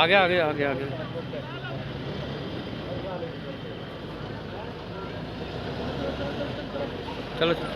आगे आगे आगे आगे। चलो चलो।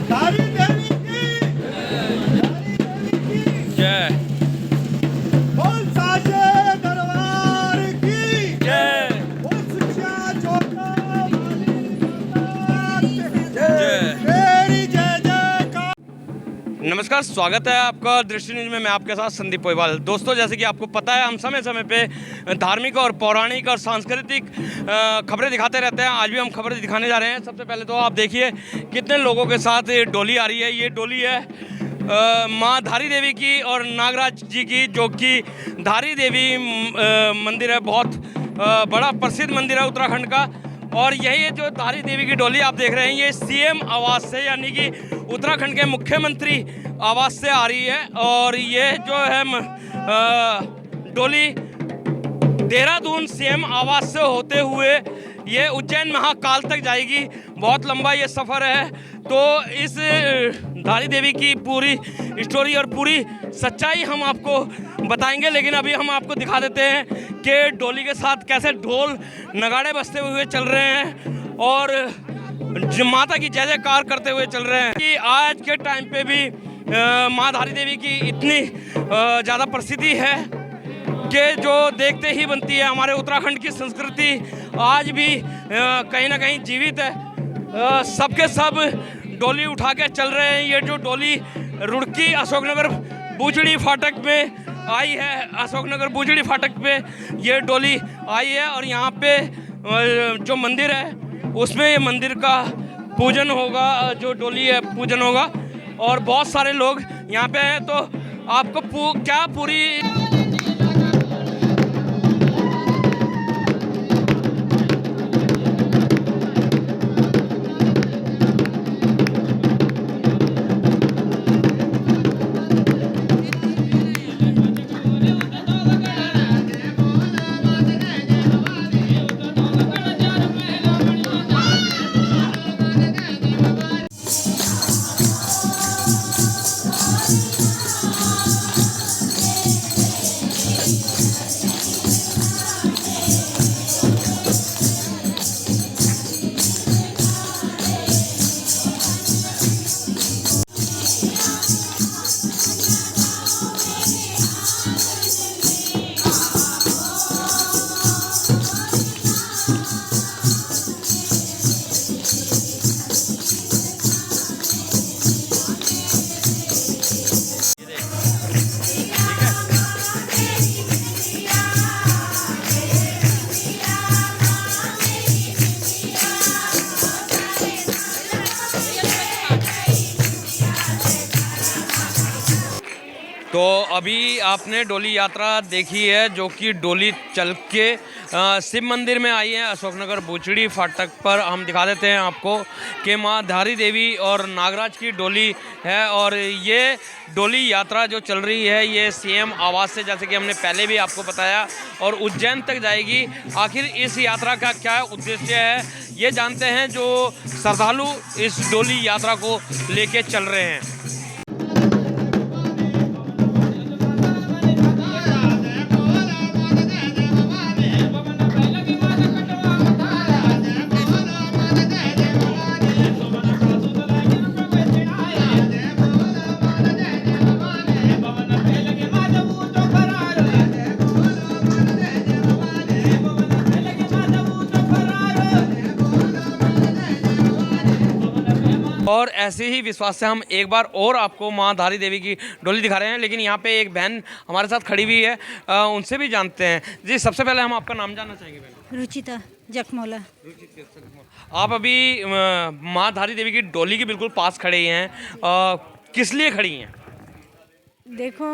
धारी देवी की जय। बोल साचे दरबार की जय बोल सच्चा जोता वाली माता जय। तेरी जय जयकार। नमस्कार, स्वागत है आपका दृष्टि न्यूज में। मैं आपके साथ संदीप पोईवाल। दोस्तों, जैसे कि आपको पता है, हम समय समय पे धार्मिक और पौराणिक और सांस्कृतिक खबरें दिखाते रहते हैं। आज भी हम खबरें दिखाने जा रहे हैं। सबसे पहले तो आप देखिए कितने लोगों के साथ ये डोली आ रही है। ये डोली है माँ धारी देवी की और नागराज जी की, जो कि धारी देवी मंदिर है। बहुत बड़ा प्रसिद्ध मंदिर है उत्तराखंड का। और यही है जो धारी देवी की डोली आप देख रहे हैं, ये सीएम आवास से, यानी कि उत्तराखंड के मुख्यमंत्री आवास से आ रही है। और ये जो है डोली देहरादून सीएम आवास से होते हुए ये उज्जैन महाकाल तक जाएगी। बहुत लंबा ये सफ़र है। तो इस धारी देवी की पूरी स्टोरी और पूरी सच्चाई हम आपको बताएंगे, लेकिन अभी हम आपको दिखा देते हैं कि डोली के साथ कैसे ढोल नगाड़े बजते हुए चल रहे हैं और माता की जय जयकार करते हुए चल रहे हैं। कि आज के टाइम पे भी माँ धारी देवी की इतनी ज़्यादा प्रसिद्धि है कि जो देखते ही बनती है। हमारे उत्तराखंड की संस्कृति आज भी कहीं ना कहीं जीवित है। सबके सब डोली उठा के चल रहे हैं। ये जो डोली रुड़की अशोकनगर बूचड़ी फाटक में आई है, अशोकनगर बूचड़ी फाटक पे ये डोली आई है। और यहाँ पे जो मंदिर है उसमें ये मंदिर का पूजन होगा, जो डोली है पूजन होगा। और बहुत सारे लोग यहाँ पे हैं। तो आपको क्या पूरी तो अभी आपने डोली यात्रा देखी है जो कि डोली चल के शिव मंदिर में आई है अशोकनगर बूचड़ी फाटक पर। हम दिखा देते हैं आपको कि माँ धारी देवी और नागराज की डोली है और ये डोली यात्रा जो चल रही है ये सीएम आवास से, जैसे कि हमने पहले भी आपको बताया, और उज्जैन तक जाएगी। आखिर इस यात्रा का क्या उद्देश्य है ये जानते हैं जो श्रद्धालु इस डोली यात्रा को लेके चल रहे हैं। और ऐसे ही विश्वास से हम एक बार और आपको माँ धारी देवी की डोली दिखा रहे हैं, लेकिन यहाँ पे एक बहन हमारे साथ खड़ी हुई है, उनसे भी जानते हैं। जी, सबसे पहले हम आपका नाम जानना चाहेंगे बहन। रुचिता जखमोला। आप अभी माँ धारी देवी की डोली के बिल्कुल पास खड़े हैं, किस लिए खड़ी हैं? देखो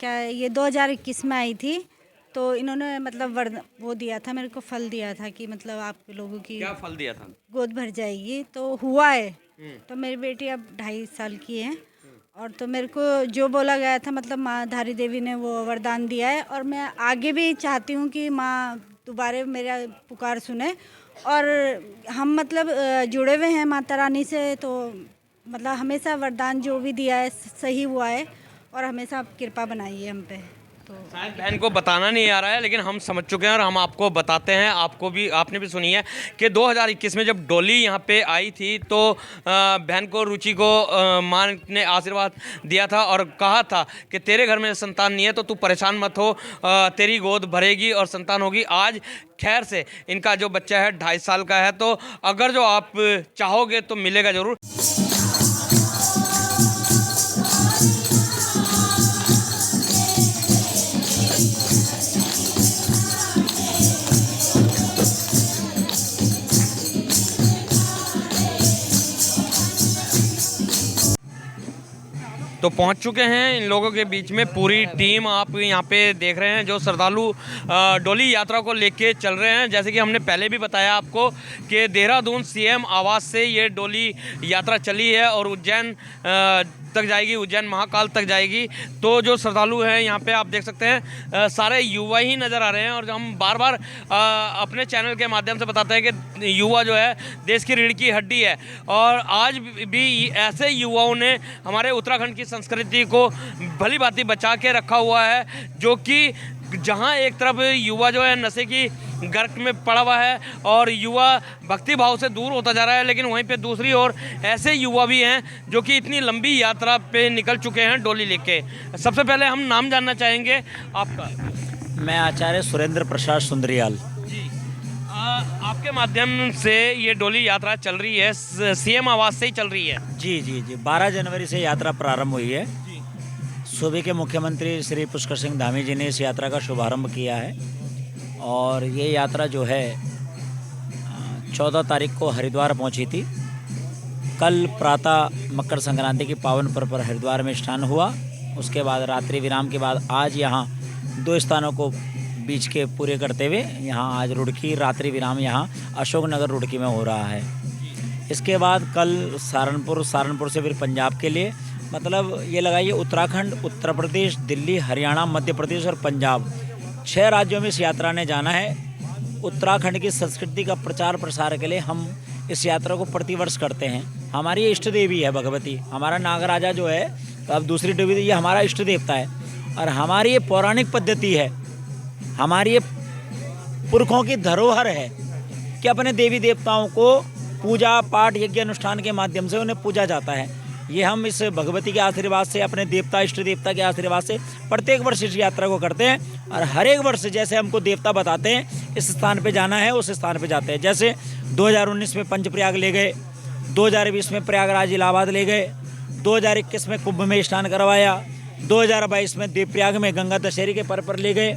क्या ये 2021 में आई थी तो इन्होंने मतलब वो दिया था मेरे को, फल दिया था कि मतलब आप लोगों की क्या फल दिया था? गोद भर जाएगी, तो हुआ है। तो मेरी बेटी अब 2.5 साल की है और तो मेरे को जो बोला गया था मतलब माँ धारी देवी ने वो वरदान दिया है और मैं आगे भी चाहती हूँ कि माँ दोबारा मेरा पुकार सुने। और हम मतलब जुड़े हुए हैं माता रानी से, तो मतलब हमेशा वरदान जो भी दिया है सही हुआ है और हमेशा आप कृपा बनाइए हम पे। तो शायद बहन को बताना नहीं आ रहा है, लेकिन हम समझ चुके हैं और हम आपको बताते हैं। आपको भी, आपने भी सुनी है कि 2021 में जब डोली यहाँ पे आई थी तो बहन को, रुचि को माँ ने आशीर्वाद दिया था और कहा था कि तेरे घर में संतान नहीं है तो तू परेशान मत हो, तेरी गोद भरेगी और संतान होगी। आज खैर से इनका जो बच्चा है 2.5 साल का है, तो अगर जो आप चाहोगे तो मिलेगा ज़रूर। तो पहुंच चुके हैं इन लोगों के बीच में पूरी टीम। आप यहाँ पे देख रहे हैं जो श्रद्धालु डोली यात्रा को लेके चल रहे हैं। जैसे कि हमने पहले भी बताया आपको कि देहरादून सीएम आवास से ये डोली यात्रा चली है और उज्जैन तक जाएगी, उज्जैन महाकाल तक जाएगी। तो जो श्रद्धालु हैं यहाँ पे आप देख सकते हैं सारे युवा ही नज़र आ रहे हैं और हम बार बार अपने चैनल के माध्यम से बताते हैं कि युवा जो है देश की रीढ़ की हड्डी है और आज भी ऐसे युवाओं ने हमारे उत्तराखंड की संस्कृति को भली भांति बचा के रखा हुआ है, जो कि जहाँ एक तरफ युवा जो है नशे की गर्क में पड़ा हुआ है और युवा भक्ति भाव से दूर होता जा रहा है, लेकिन वहीं पे दूसरी ओर ऐसे युवा भी हैं जो कि इतनी लंबी यात्रा पे निकल चुके हैं डोली लेके। सबसे पहले हम नाम जानना चाहेंगे आपका। मैं आचार्य सुरेंद्र प्रसाद सुंदरियाल जी। आपके माध्यम से ये डोली यात्रा चल रही है, सीएम आवास से ही चल रही है? जी जी जी 12 जनवरी से यात्रा प्रारंभ हुई है। सूबे के मुख्यमंत्री श्री पुष्कर सिंह धामी जी ने इस यात्रा का शुभारंभ किया है और ये यात्रा जो है 14 तारीख को हरिद्वार पहुंची थी। कल प्रातः मकर संक्रांति की पावन पर्व पर हरिद्वार में स्नान हुआ। उसके बाद रात्रि विराम के बाद आज यहाँ 2 स्थानों को बीच के पूरे करते हुए यहाँ आज रुड़की रात्रि विराम यहाँ अशोकनगर रुड़की में हो रहा है। इसके बाद कल सहारनपुर से फिर पंजाब के लिए, मतलब ये लगाइए उत्तराखंड, उत्तर प्रदेश, दिल्ली, हरियाणा, मध्य प्रदेश और पंजाब 6 राज्यों में इस यात्रा ने जाना है। उत्तराखंड की संस्कृति का प्रचार प्रसार के लिए हम इस यात्रा को प्रतिवर्ष करते हैं। हमारी इष्ट देवी है भगवती, हमारा नागराजा जो है, तो अब दूसरी देवी ये हमारा इष्ट देवता है और हमारी ये पौराणिक पद्धति है, हमारी ये पुरखों की धरोहर है कि अपने देवी देवताओं को पूजा पाठ यज्ञ अनुष्ठान के माध्यम से उन्हें पूजा जाता है। ये हम इस भगवती के आशीर्वाद से, अपने देवता इष्ट देवता के आशीर्वाद से प्रत्येक वर्ष इस यात्रा को करते हैं और हर एक वर्ष जैसे हमको देवता बताते हैं इस स्थान पे जाना है उस स्थान पे जाते हैं। जैसे 2019 में पंचप्रयाग ले गए, 2020 में प्रयागराज इलाहाबाद ले गए, 2021 में कुंभ में स्नान करवाया, 2022 में देवप्रयाग में गंगा दशहरे के पर्व पर ले गए,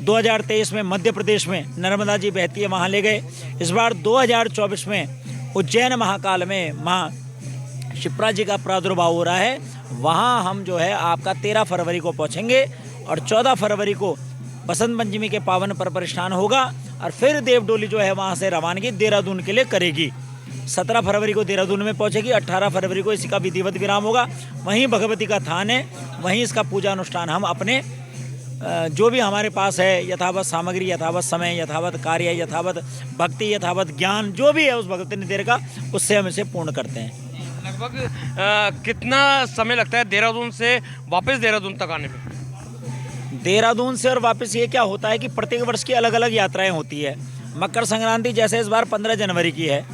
2023 में मध्य प्रदेश में नर्मदा जी बहती है वहाँ ले गए। इस बार 2024 में उज्जैन महाकाल में माँ शिप्रा जी का प्रादुर्भाव हो रहा है, वहाँ हम जो है आपका 13 फरवरी को पहुँचेंगे और 14 फरवरी को बसंत पंचमी के पावन पर स्नान होगा और फिर देवडोली जो है वहाँ से रवानगी देहरादून के लिए करेगी। 17 फरवरी को देहरादून में पहुँचेगी, 18 फरवरी को इसका विधिवत विराम होगा। वहीं भगवती का थान है, वहीं इसका पूजा अनुष्ठान हम अपने जो भी हमारे पास है यथावत सामग्री, यथावत समय, यथावत कार्य, यथावत भक्ति, यथावत ज्ञान जो भी है उस भगवती निधि का, उससे हम इसे पूर्ण करते हैं। लगभग कितना समय लगता है देहरादून से वापस देहरादून तक आने में? देहरादून से और वापस ये क्या होता है कि प्रत्येक वर्ष की अलग अलग यात्राएं होती है। मकर संक्रांति जैसे इस बार 15 जनवरी की है,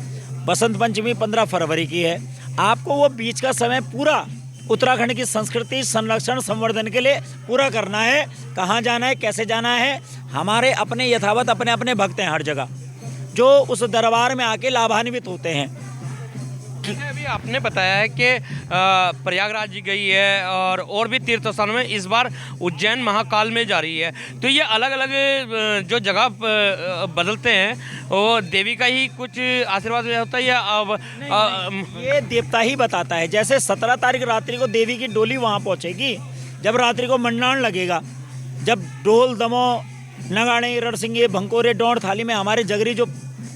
बसंत पंचमी 15 फरवरी की है। आपको वो बीच का समय पूरा उत्तराखंड की संस्कृति संरक्षण संवर्धन के लिए पूरा करना है। कहाँ जाना है, कैसे जाना है, हमारे अपने यथावत अपने अपने भक्त हैं हर जगह जो उस दरबार में आके लाभान्वित होते हैं। जैसे अभी आपने बताया है कि प्रयागराज जी गई है और भी तीर्थ स्थानों में, इस बार उज्जैन महाकाल में जा रही है, तो ये अलग अलग जो जगह बदलते हैं वो देवी का ही कुछ आशीर्वाद होता है या अब ये देवता ही बताता है। जैसे 17 तारीख रात्रि को देवी की डोली वहाँ पहुँचेगी, जब रात्रि को मंडाण लगेगा, जब ढोल दमो नगाड़े रणसिंगे भंकोरे डोंड थाली में हमारे जगरी जो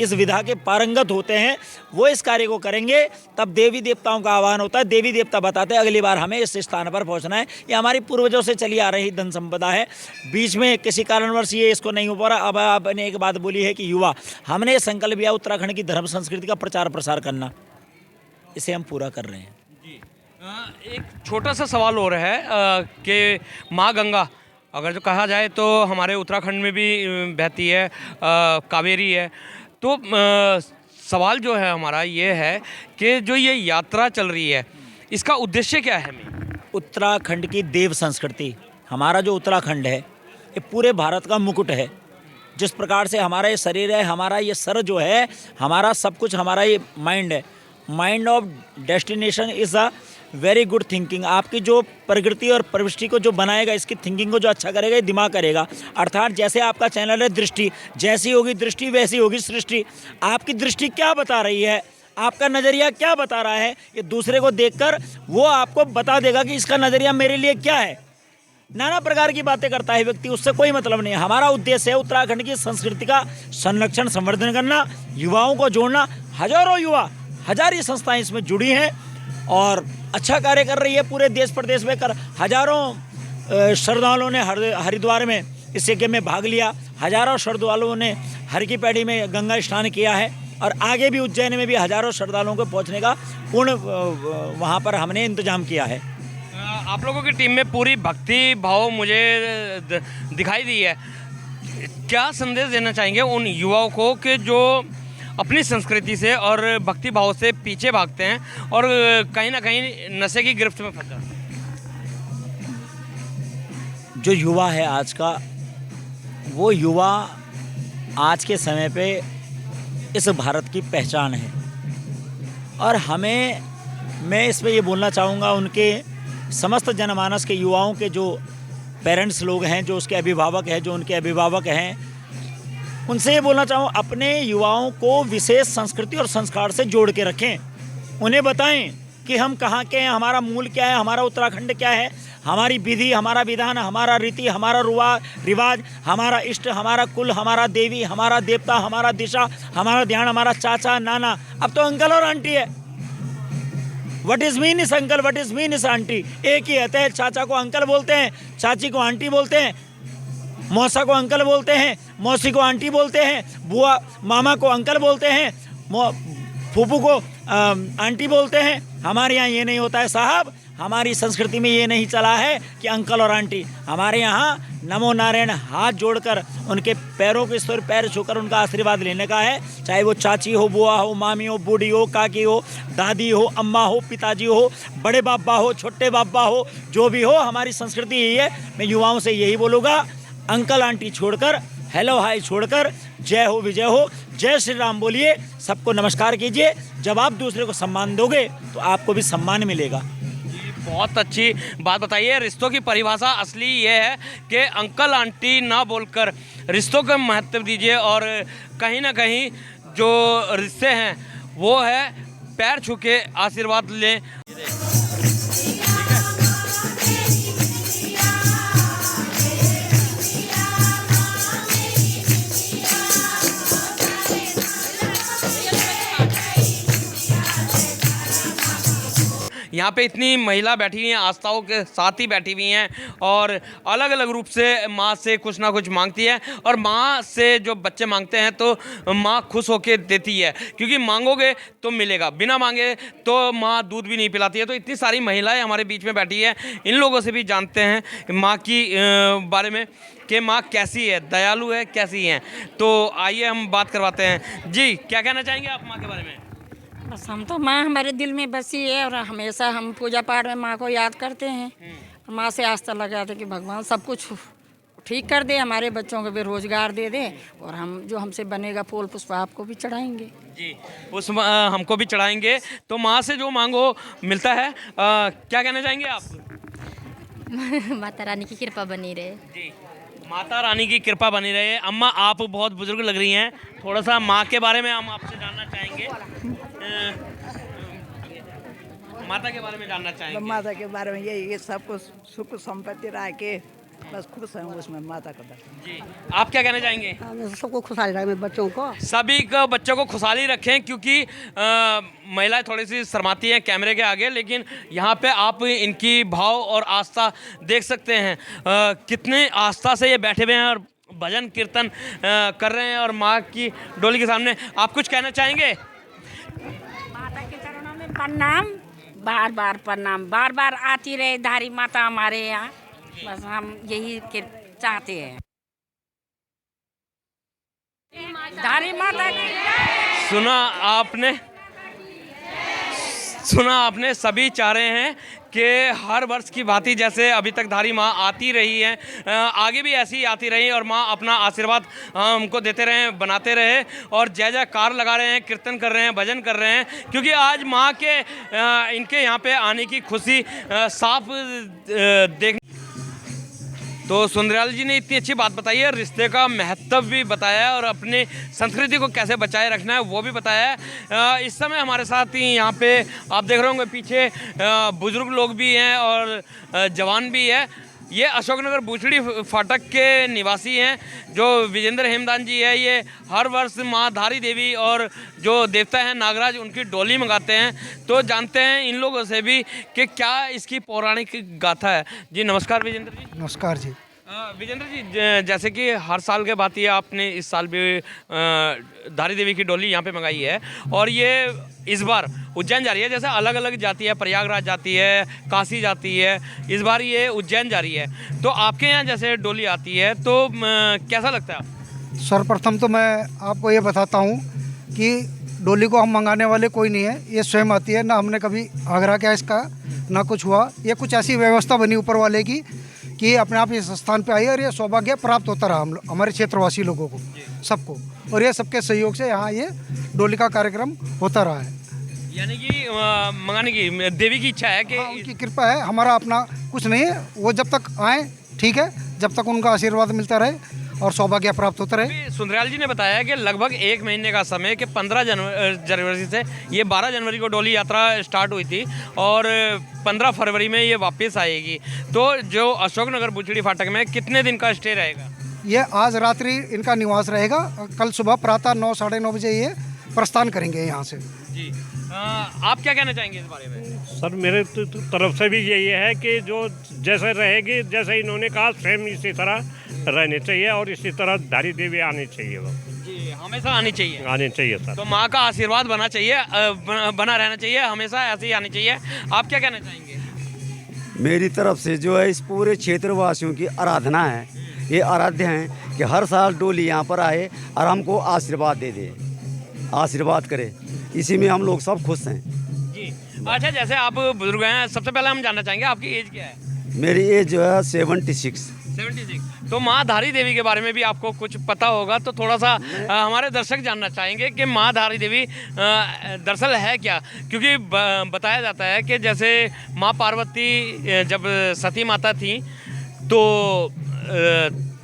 इस विधा के पारंगत होते हैं वो इस कार्य को करेंगे, तब देवी देवताओं का आह्वान होता है। देवी देवता बताते हैं अगली बार हमें इस स्थान पर पहुंचना है। ये हमारी पूर्वजों से चली आ रही धन संपदा है, बीच में किसी कारणवश ये इसको नहीं हो पा रहा। अब आपने एक बात बोली है कि युवा, हमने ये संकल्प लिया उत्तराखंड की धर्म संस्कृति का प्रचार प्रसार करना, इसे हम पूरा कर रहे हैं। जी एक छोटा सा सवाल और है कि माँ गंगा अगर जो कहा जाए तो हमारे उत्तराखंड में भी बहती है, कावेरी है, तो सवाल जो है हमारा ये है कि जो ये यात्रा चल रही है इसका उद्देश्य क्या है? उत्तराखंड की देव संस्कृति, हमारा जो उत्तराखंड है ये पूरे भारत का मुकुट है। जिस प्रकार से हमारा ये शरीर है, हमारा ये सर जो है, हमारा सब कुछ, हमारा ये माइंड है। Mind of destination is a very good thinking. आपकी जो प्रकृति और प्रविष्टि को जो बनाएगा, इसकी थिंकिंग को जो अच्छा करेगा, ये दिमाग करेगा। अर्थात जैसे आपका चैनल है दृष्टि, जैसी होगी दृष्टि वैसी होगी सृष्टि। आपकी दृष्टि क्या बता रही है, आपका नज़रिया क्या बता रहा है, ये दूसरे को देखकर वो आपको बता देगा कि इसका नज़रिया मेरे लिए क्या है। नाना प्रकार की बातें करता है व्यक्ति, उससे कोई मतलब नहीं है। हमारा उद्देश्य है उत्तराखंड की संस्कृति का संरक्षण संवर्धन करना, युवाओं को जोड़ना। हजारों युवा, हजारी संस्थाएं इसमें जुड़ी हैं और अच्छा कार्य कर रही है। पूरे देश प्रदेश में हजारों श्रद्धालुओं ने हरिद्वार में इस यज्ञ में भाग लिया, हजारों श्रद्धालुओं ने हर की पैड़ी में गंगा स्नान किया है और आगे भी उज्जैन में भी हजारों श्रद्धालुओं को पहुंचने का पूर्ण वहां पर हमने इंतजाम किया है। आप लोगों की टीम में पूरी भक्ति भाव मुझे दिखाई दी है। क्या संदेश देना चाहेंगे उन युवाओं को कि जो अपनी संस्कृति से और भक्ति भाव से पीछे भागते हैं और कहीं ना कहीं नशे की गिरफ्त में फंस जाते हैं? जो युवा है आज का, वो युवा आज के समय पे इस भारत की पहचान है और मैं इस पे ये बोलना चाहूँगा उनके समस्त जनमानस के युवाओं के जो पेरेंट्स लोग हैं, जो उसके अभिभावक हैं, जो उनके अभिभावक हैं, उनसे ये बोलना चाहूँ अपने युवाओं को विशेष संस्कृति और संस्कार से जोड़ के रखें। उन्हें बताएं कि हम कहाँ के हैं, हमारा मूल क्या है, हमारा उत्तराखंड क्या है, हमारी विधि, हमारा विधान, हमारा रीति, हमारा रिवाज, हमारा इष्ट, हमारा कुल, हमारा देवी, हमारा देवता, हमारा दिशा, हमारा ध्यान, हमारा चाचा नाना, अब तो अंकल और आंटी है। व्हाट इज मीन इस अंकल, व्हाट इज मीन इस आंटी, एक ही होता है। चाचा को अंकल बोलते हैं, चाची को आंटी बोलते हैं, मौसा को अंकल बोलते हैं, मौसी को आंटी बोलते हैं, बुआ मामा को अंकल बोलते हैं, फूफू को आंटी बोलते हैं। हमारे यहाँ ये नहीं होता है साहब, हमारी संस्कृति में ये नहीं चला है कि अंकल और आंटी। हमारे यहाँ नमो नारायण हाथ जोड़कर उनके पैरों के स्तर पैर छूकर उनका आशीर्वाद लेने का है। चाहे वो चाची हो, बुआ हो, मामी हो, बूढ़ी हो, काकी हो, दादी हो, अम्मा हो, पिताजी हो, बड़े बाबा हो, छोटे बाबा हो, जो भी हो, हमारी संस्कृति यही है। मैं युवाओं से यही बोलूँगा, अंकल आंटी छोड़कर, हेलो हाय छोड़कर, जय हो विजय हो, जय श्री राम बोलिए, सबको नमस्कार कीजिए। जब आप दूसरे को सम्मान दोगे तो आपको भी सम्मान मिलेगा। बहुत अच्छी बात बताइए। रिश्तों की परिभाषा असली ये है कि अंकल आंटी ना बोलकर रिश्तों को महत्व दीजिए और कहीं ना कहीं जो रिश्ते हैं वो है पैर छू के आशीर्वाद लें। यहाँ पे इतनी महिला बैठी हुई हैं, आस्थाओं के साथ ही बैठी हुई हैं और अलग अलग रूप से माँ से कुछ ना कुछ मांगती है और माँ से जो बच्चे मांगते हैं तो माँ खुश होकर देती है, क्योंकि मांगोगे तो मिलेगा, बिना मांगे तो माँ दूध भी नहीं पिलाती है। तो इतनी सारी महिलाएं हमारे बीच में बैठी है, इन लोगों से भी जानते हैं माँ की बारे में कि माँ कैसी है, दयालु है, कैसी हैं। तो आइए हम बात करवाते हैं। जी, क्या कहना चाहेंगे आप माँ के बारे में? बस हम तो माँ हमारे दिल में बसी है और हमेशा हम पूजा पाठ में माँ को याद करते हैं। माँ से आस्था लगाते कि भगवान सब कुछ ठीक कर दे, हमारे बच्चों को भी रोजगार दे दे और हम जो हमसे बनेगा फूल पुष्प आपको भी चढ़ाएंगे। जी, उस हमको भी चढ़ाएंगे। तो माँ से जो मांगो मिलता है। क्या कहना चाहेंगे आप? माता रानी की कृपा बनी रहे। जी, माता रानी की कृपा बनी रहे। अम्मा, आप बहुत बुजुर्ग लग रही हैं, थोड़ा सा माँ के बारे में हम आपसे जानना चाहेंगे। माता के बारे में जानना चाहेंगे। माता के बारे में ये सब कुछ सुख संपत्ति रह के बस खुश हैं उसमें माता का दर्शन। जी, आप क्या कहना चाहेंगे? सबको खुशहाली रहे बच्चों को, सभी को बच्चों को खुशहाली रखें, क्योंकि महिलाएं थोड़ी सी शर्माती हैं कैमरे के आगे, लेकिन यहाँ पे आप इनकी भाव और आस्था देख सकते हैं। कितने आस्था से ये बैठे हुए हैं और भजन कीर्तन कर रहे हैं और माँ की डोली के सामने। आप कुछ कहना चाहेंगे? माता के चरणों में प्रणाम, बार बार प्रणाम, बार बार आती रहे धारी माता हमारे यहाँ, बस हम यही चाहते हैं। धारी माता की सुना आपने सभी चाह रहे हैं कि हर वर्ष की भांति जैसे अभी तक धारी माँ आती रही है, आगे भी ऐसी ही आती रही और माँ अपना आशीर्वाद हमको देते रहे, बनाते रहे और जय जयकार लगा रहे हैं, कीर्तन कर रहे हैं, भजन कर रहे हैं, क्योंकि आज माँ के इनके यहाँ पे आने की खुशी साफ देख। तो सुंदरलाल जी ने इतनी अच्छी बात बताई है, रिश्ते का महत्व भी बताया है और अपनी संस्कृति को कैसे बचाए रखना है वो भी बताया है। इस समय हमारे साथ ही यहाँ पे आप देख रहे होंगे पीछे बुजुर्ग लोग भी हैं और जवान भी है। ये अशोकनगर बूचड़ी फाटक के निवासी हैं जो विजेंद्र हेमदान जी है। ये हर वर्ष माँ धारी देवी और जो देवता हैं नागराज उनकी डोली मंगाते हैं। तो जानते हैं इन लोगों से भी कि क्या इसकी पौराणिक गाथा है। जी नमस्कार विजेंद्र जी। नमस्कार जी। विजेंद्र जी, जैसे कि हर साल के बात ये आपने इस साल भी धारी देवी की डोली यहाँ पे मंगाई है और ये इस बार उज्जैन जा रही है। जैसे अलग अलग जाती है, प्रयागराज जाती है, काशी जाती है, इस बार ये उज्जैन जा रही है। तो आपके यहाँ जैसे डोली आती है तो कैसा लगता है? सर्वप्रथम तो मैं आपको ये बताता हूँ कि डोली को हम मंगाने वाले कोई नहीं है, ये स्वयं आती है। ना हमने कभी आग्रह किया इसका, ना कुछ हुआ। ये कुछ ऐसी व्यवस्था बनी ऊपर वाले की कि अपने आप इस स्थान पे आई और ये सौभाग्य प्राप्त होता रहा हमारे क्षेत्रवासी लोगों को, सबको, और ये सबके सहयोग से यहाँ ये डोली का कार्यक्रम होता रहा है। यानी कि मंगाने की देवी की इच्छा है कि उनकी कृपा है, हमारा अपना कुछ नहीं है। वो जब तक आए ठीक है, जब तक उनका आशीर्वाद मिलता रहे और सौभाग्य प्राप्त होता रहे। सुंदरलाल जी ने बताया कि लगभग 1 महीने का समय कि 15 जनवरी से ये 12 जनवरी को डोली यात्रा स्टार्ट हुई थी और 15 फरवरी में ये वापस आएगी। तो जो अशोकनगर बूचड़ी फाटक में कितने दिन का स्टे रहेगा? ये आज रात्रि इनका निवास रहेगा, कल सुबह प्रातः 9 साढ़े 9 बजे ये प्रस्थान करेंगे यहाँ से। जी, आप क्या कहना चाहेंगे इस बारे में? सर मेरे तरफ से भी यही है कि जो जैसे रहेगी, जैसे इन्होंने कहा सेम इसी तरह रहने चाहिए और इसी तरह धारी देवी आनी चाहिए। वो जी, हमेशा आनी चाहिए सर। तो माँ का आशीर्वाद बना चाहिए, बना रहना चाहिए, हमेशा ऐसे ही आनी चाहिए। आप क्या कहना चाहेंगे? मेरी तरफ से जो है इस पूरे क्षेत्रवासियों की आराधना है, ये आराध्य हैं कि हर साल डोली यहाँ पर आए और हमको आशीर्वाद दे, आशीर्वाद करे। इसी में हम लोग सब खुश हैं। जी, अच्छा, जैसे आप बुजुर्ग हैं, सबसे पहले हम जानना चाहेंगे आपकी एज क्या है? मेरी एज जो है 76। तो माँ धारी देवी के बारे में भी आपको कुछ पता होगा, तो थोड़ा सा हमारे दर्शक जानना चाहेंगे कि माँ धारी देवी दरअसल है क्या। क्योंकि बताया जाता है कि जैसे माँ पार्वती जब सती माता थी तो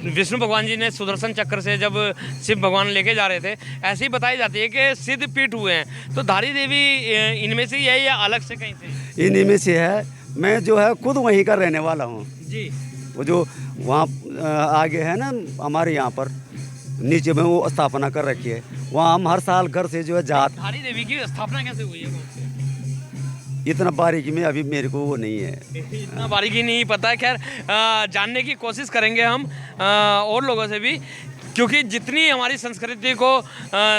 विष्णु भगवान जी ने सुदर्शन चक्र से जब शिव भगवान लेके जा रहे थे, ऐसी बताई जाती है कि सिद्ध पीठ हुए हैं। तो धारी देवी इनमें से ही है या अलग से कहीं से? इन्हीं में से है। मैं जो है खुद वहीं का रहने वाला हूँ जी। वो जो वहाँ आगे है ना हमारे यहाँ पर नीचे में वो स्थापना कर रखी है, वहाँ हम हर साल घर से जो है जात। धारी देवी की स्थापना कैसे हुई है? इतना बारीकी में अभी मेरे को वो नहीं है, इतना बारीकी नहीं पता है। खैर जानने की कोशिश करेंगे हम और लोगों से भी, क्योंकि जितनी हमारी संस्कृति को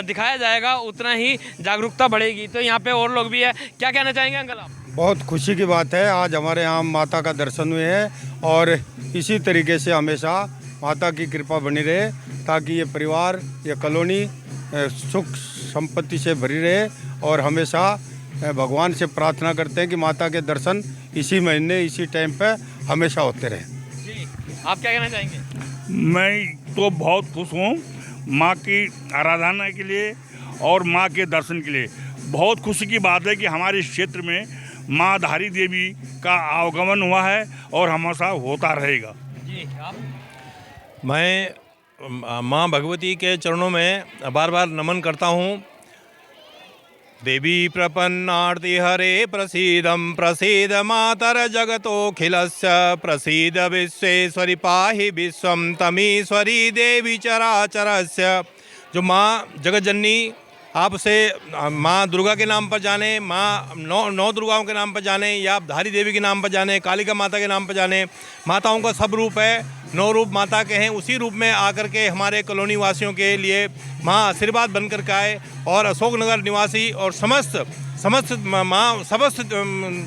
दिखाया जाएगा उतना ही जागरूकता बढ़ेगी। तो यहाँ पे और लोग भी है, क्या कहना चाहेंगे अंकल आप? बहुत खुशी की बात है, आज हमारे यहाँ माता का दर्शन हुए हैं और इसी तरीके से हमेशा माता की कृपा बनी रहे, ताकि ये परिवार, ये कॉलोनी सुख संपत्ति से भरी रहे। और हमेशा भगवान से प्रार्थना करते हैं कि माता के दर्शन इसी महीने इसी टाइम पे हमेशा होते रहे। जी, आप क्या कहना चाहेंगे? मैं तो बहुत खुश हूँ माँ की आराधना के लिए और माँ के दर्शन के लिए। बहुत खुशी की बात है कि हमारे क्षेत्र में माँ धारी देवी का आगमन हुआ है और हमेशा होता रहेगा। जी, आप? मैं माँ भगवती के चरणों में बार बार नमन करता हूँ। देवी प्रपन्नार्ति हरे प्रसीदं प्रसीद मातर जगतोऽखिलस्य प्रसीद विश्वेश्वरी पाहि विश्वं तमीश्वरी देवी चराचरस्य। जो माँ जगत जननी आपसे माँ दुर्गा के नाम पर जाने, माँ नौ दुर्गाओं के नाम पर जाने, या आप धारी देवी के नाम पर जाने, कालिका माता के नाम पर जाने, माताओं का सब रूप है, 9 रूप माता के हैं। उसी रूप में आकर के हमारे कॉलोनी वासियों के लिए माँ आशीर्वाद बनकर के आए और अशोकनगर निवासी और समस्त माँ समस्त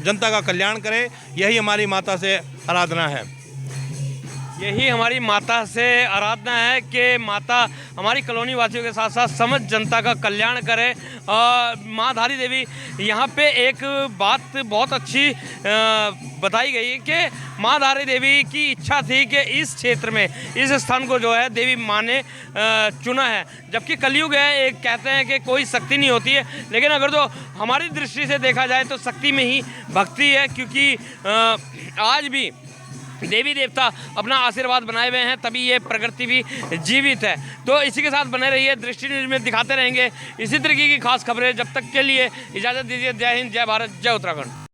जनता का कल्याण करे, यही हमारी माता से आराधना है। यही हमारी माता से आराधना है कि माता हमारी कॉलोनी वासियों के साथ साथ समस्त जनता का कल्याण करे। माँ धारी देवी यहाँ पे एक बात बहुत अच्छी बताई गई है कि माँ धारी देवी की इच्छा थी कि इस क्षेत्र में इस स्थान को जो है देवी माँ ने चुना है। जबकि कलयुग है, एक कहते हैं कि कोई शक्ति नहीं होती है, लेकिन अगर जो हमारी दृष्टि से देखा जाए तो शक्ति में ही भक्ति है। क्योंकि आज भी देवी देवता अपना आशीर्वाद बनाए हुए हैं, तभी ये प्रकृति भी जीवित है। तो इसी के साथ बने रहिए, दृष्टि न्यूज़ में दिखाते रहेंगे इसी तरीके की खास खबरें। जब तक के लिए इजाज़त दीजिए। जय हिंद, जय भारत, जय उत्तराखंड।